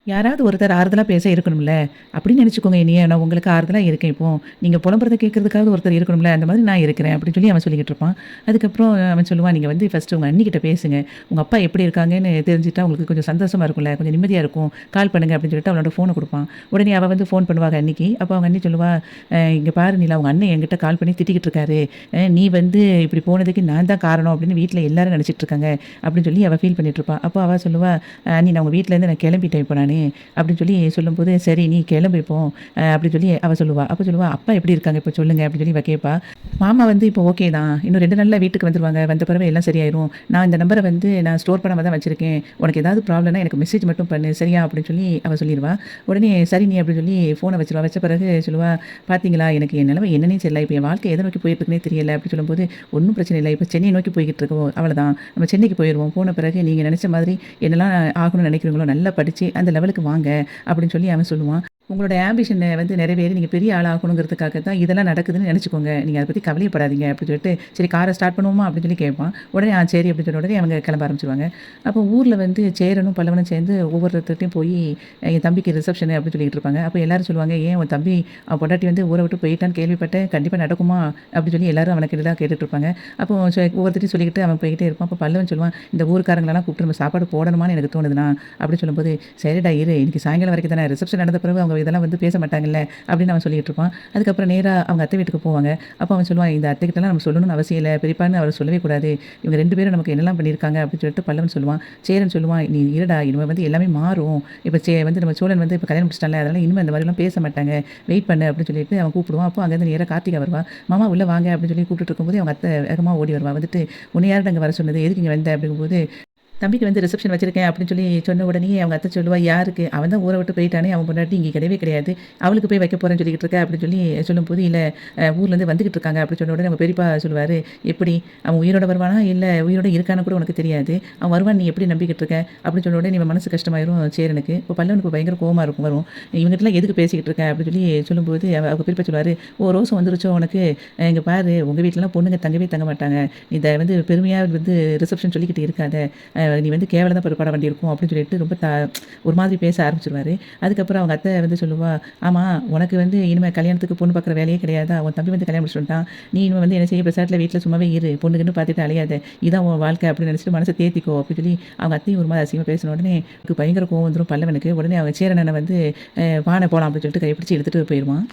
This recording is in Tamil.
யாராவது ஒருத்தர் ஆறுதலா பேச இருக்கணும்ல. அப்படின்னு நெனச்சுக்கோங்க என்னைய. நான் உங்களுக்கு ஆறுதலா இருக்கேன் இப்போ. நீங்க புலம்புறத கேட்கறதுக்காவது ஒருத்தர் இருக்கணும்ல. அந்த மாதிரி நான் இருக்கிறேன் அப்படின்னு சொல்லி அவன் சொல்லிக்கிட்டு இருப்பான். அதுக்கப்புறம் அவன் சொல்லுவான், "நீங்க வந்து ஃபர்ஸ்ட்டு உங்க அண்ணிகிட்ட பேசுங்க. உங்க அப்பா எப்படி இருக்காங்கன்னு தெரிஞ்சுட்டா உங்களுக்கு கொஞ்சம் சந்தோஷமா இருக்கும்ல. கொஞ்சம் நிம்மதியா இருக்கும். கால் பண்ணுங்க" அப்படின்னு சொல்லிட்டு அவனோட ஃபோன குடுப்பான். உடனே அவ வந்து ஃபோன் பண்ணுவாங்க அண்ணிக்கு. அப்போ அவங்க அண்ணி சொல்லுவா, இங்க பாரு நிலா, உங்க அண்ணன் என்கிட்ட கால் பண்ணி திட்டிக்கிட்டு இருக்காரு. நீ வந்து இப்படி போனதுக்கு நான் தான் காரணம் அப்படின்னு வீட்ல எல்லாரும் நெனச்சிட்டு இருக்காங்க." அப்படின்னு சொல்லி அவ ஃபீல் பண்ணிட்டு இருப்பா. அப்போ அவ சொல்லுவா, "அண்ணி நான் உங்க வீட்லேருந்து நான் கிளம்பிட்டேன் இப்போ நானு." அப்படின்னு சொல்லி சொல்லும்போது, "சரி நீ கிளம்பு இப்போ" அப்படின்னு சொல்லி அவ சொல்லுவா. அப்ப சொல்லுவா, "அப்பா எப்படி இருக்காங்க இப்போ சொல்லுங்க" அப்படின்னு சொல்லி இவ கேட்பா. மாமா வந்து இப்போ ஓகே தான். இன்னும் 2 நாள்ல வீட்டுக்கு வந்துருவாங்க. வந்த பிறகு எல்லாம் சரியாயிரும். நான் இந்த நம்பர வந்து நான் ஸ்டோர் பண்ணாம தான் வச்சிருக்கேன். உனக்கு ஏதாவது ப்ராப்ளம்னா எனக்கு மெசேஜ் மட்டும் பண்ணு சரியா? அப்படின்னு சொல்லி அவ சொல்லிருவா. உடனே சரி நீ அப்படின்னு சொல்லி ஃபோன வச்சுருவா. வச்ச பிறகு சொல்லுவா, "பார்த்தீங்களா எனக்கு என் நிலைமை என்னன்னே தெரியல. இப்ப என் வாழ்க்கை எத நோக்கி போயிட்டு இருக்குன்னே தெரியல" அப்படின்னு சொல்லும்போது, "ஒண்ணும் பிரச்சனை இல்ல. இப்ப சென்னைய நோக்கி போய்க்கிட்டு இருக்கோம். அவ்வளதான். நம்ம சென்னைக்கு போயிருவோம். போன பிறகு நீங்க நெனச்ச மாதிரி என்னலாம் ஆகணும்னு நெனைக்கிறீங்களோ நல்லா படிச்சு அந்த லெவலுக்கு வாங்க" அப்படின்னு சொல்லி அவன் சொல்லுவான். உங்களோட ஆம்பிஷன வந்து நிறைவேறி நீங்க பெரிய ஆள் ஆகணுங்கிறதுக்காக தான் இதெல்லாம் நடக்குதுன்னு நெனச்சுக்கோங்க. நீங்க அத பத்தி கவலையப்படாதீங்க அப்படின்னு சொல்லிட்டு, "சரி கார ஸ்டார்ட் பண்ணுவோமா?" அப்படின்னு சொல்லி கேட்பான். உடனே சரி அப்படின்னு சொன்ன உடனே அவங்க கிளம்ப ஆரம்பிச்சுருவாங்க. அப்போ ஊர்ல வந்து சேரனும், பல்லவனும் சேர்ந்து ஒவ்வொருத்தர்ட்டயும் போயி என் தம்பிக்கு ரிசப்ஷனு அப்படின்னு சொல்லிட்டு இருப்பாங்க. அப்போ எல்லாரும் சொல்லுவாங்க, "ஏன் உன் தம்பி பொண்டாட்டி வந்து ஊர விட்டு போயிட்டான்னு கேள்விப்பட்டேன். கண்டிப்பா நடக்குமா?" அப்படின்னு சொல்லி எல்லாரும் அவன கேட்டுட்டா கேட்டுட்டு இருப்பாங்க. அப்போ ஒவ்வொருத்தரையும் சொல்லிக்கிட்டு அவன் போய்க்கிட்டே இருப்பான். அப்போ பல்லவன் சொல்லுவான், "இந்த ஊர்க்காரங்களலாம் கூப்பிட்டு நம்ம சாப்பாடு போடணுமான்னு எனக்கு தோணுதுண்ணா" அப்படின்னு சொல்லும்போது, "சரிடா இரு. இன்னைக்கு சாயங்காலம் வரைக்கும் தானே ரிசப்ஷன் நடந்த பிறகு அவங்க இதெல்லாம் வந்து பேச மாட்டாங்கல்ல" அப்படின்னு அவன் சொல்லிட்டு இருப்பான். அதுக்கப்புறம் நேரா அவங்க அத்தை வீட்டுக்கு போவாங்க. அப்போ அவன் சொல்லுவான், "இந்த அத்தைகிட்டலாம் நம்ம சொல்லணும்னு அவசியம் இல்ல. பெரியப்பான்னு அவர சொல்லவே கூடாது. இவங்க 2 பேரும் நமக்கு என்னலாம் பண்ணியிருக்காங்க" அப்படின்னு சொல்லிட்டு பல்லவன் சொல்லுவான். சேரன் சொல்லுவான், "நீ இருடா, இனிமே வந்து எல்லாமே மாறும். இப்ப வந்து நம்ம சோழன் வந்து இப்ப கல்யாணம் முடிச்சிட்டான்ல, அதனால இனிமே அந்த மாதிரிலாம் பேச மாட்டாங்க. வெயிட் பண்ணு" அப்படின்னு சொல்லிட்டு அவன் கூப்பிடுவான். அப்போ அங்கேருந்து நேரா கார்த்திகா வருவா. "மாமா உள்ள வாங்க" அப்படின்னு சொல்லி கூப்பிட்டுட்டு இருக்கும்போது அவங்க அத்தை வேகமா ஓடி வருவா. வந்துட்டு, "உன்ன யாருடா இங்க வர சொன்னது? எதுக்கு இங்க வந்த?" அப்படிங்கும்போது, "தம்பிக்கு வந்து ரிசப்ஷன் வச்சிருக்கேன்" அப்படின்னு சொல்லி சொன்ன உடனேயே அவங்க அத்தை சொல்லுவா, "யாருக்கு? அவன் தான் ஊர விட்டு போயிட்டானே, அவன் பொண்டாட்டி இங்க கிடையவே கிடையாது. அவளுக்கு போய் வைக்க போறேன்னு சொல்லிக்கிட்டு இருக்க" அப்படின்னு சொல்லி சொல்லும்போது, "இல்ல ஊர்லேருந்து வந்துகிட்டு இருக்காங்க" அப்படின்னு சொன்ன உடனே அவங்க பெரியப்பா சொல்லுவாரு, "எப்படி? அவன் உயிரோட வருவானா? இல்ல உயிரோட இருக்கான்னு கூட உனக்கு தெரியாது. அவன் வருவான்னு நீ எப்படி நம்பிக்கிட்டு இருக்க?" அப்படின்னு சொன்ன உடனே இவன் மனசு கஷ்டமாயிரும் சேரனுக்கு. இப்போ பல்லவனுக்கு பயங்கர கோவமா வரும். "இவங்கிட்டலாம் எதுக்கு பேசிக்கிட்டு இருக்க?" அப்படின்னு சொல்லி சொல்லும்போது அவங்க பெரியப்பா சொல்லுவாரு, "ஓ ரோசம் வந்துருச்சோ உனக்கு? இங்க பாரு உங்க வீட்லலாம் பொண்ணுங்க தங்கவே தங்க மாட்டாங்க. நீ இத வந்து பெருமையா வந்து ரிசப்ஷன் சொல்லிக்கிட்டு இருக்காத. நீ வந்து கேவலம் தான் பட வேண்டியிருக்கும்" அப்படின்னு சொல்லிட்டு ரொம்ப ஒரு மாதிரி பேச ஆரம்பிச்சுருவாரு. அதுக்கப்புறம் அவங்க அத்தை வந்து சொல்லுவா, "ஆமா உனக்கு வந்து இனிமே கல்யாணத்துக்கு பொண்ணு பார்க்குற வேலையே கிடையாதா? உன் தம்பி வந்து கல்யாணம் முடிச்சுட்டு வந்துட்டான். நீ இனிமே வந்து என்ன செய்ய பெசாட்ல வீட்ல சும்மாவே இரு. பொண்ணுக்குன்னு பார்த்துட்டு அலையாத. இதான் உன் வாழ்க்கை அப்படின்னு நினச்சிட்டு மனச தேத்திக்கோ" அப்படின்னு சொல்லி அவங்க அத்தையும் ஒரு மாதிரி அசிங்கமா பேசின உடனே அவருக்கு பயங்கர கோவம் வந்துரும் பல்லவனுக்கு. உடனே அவங்க சேரனனை வந்து வான போலாம் அப்படின்னு சொல்லிட்டு கைப்பிடிச்சு எடுத்துட்டு போயிருவான்.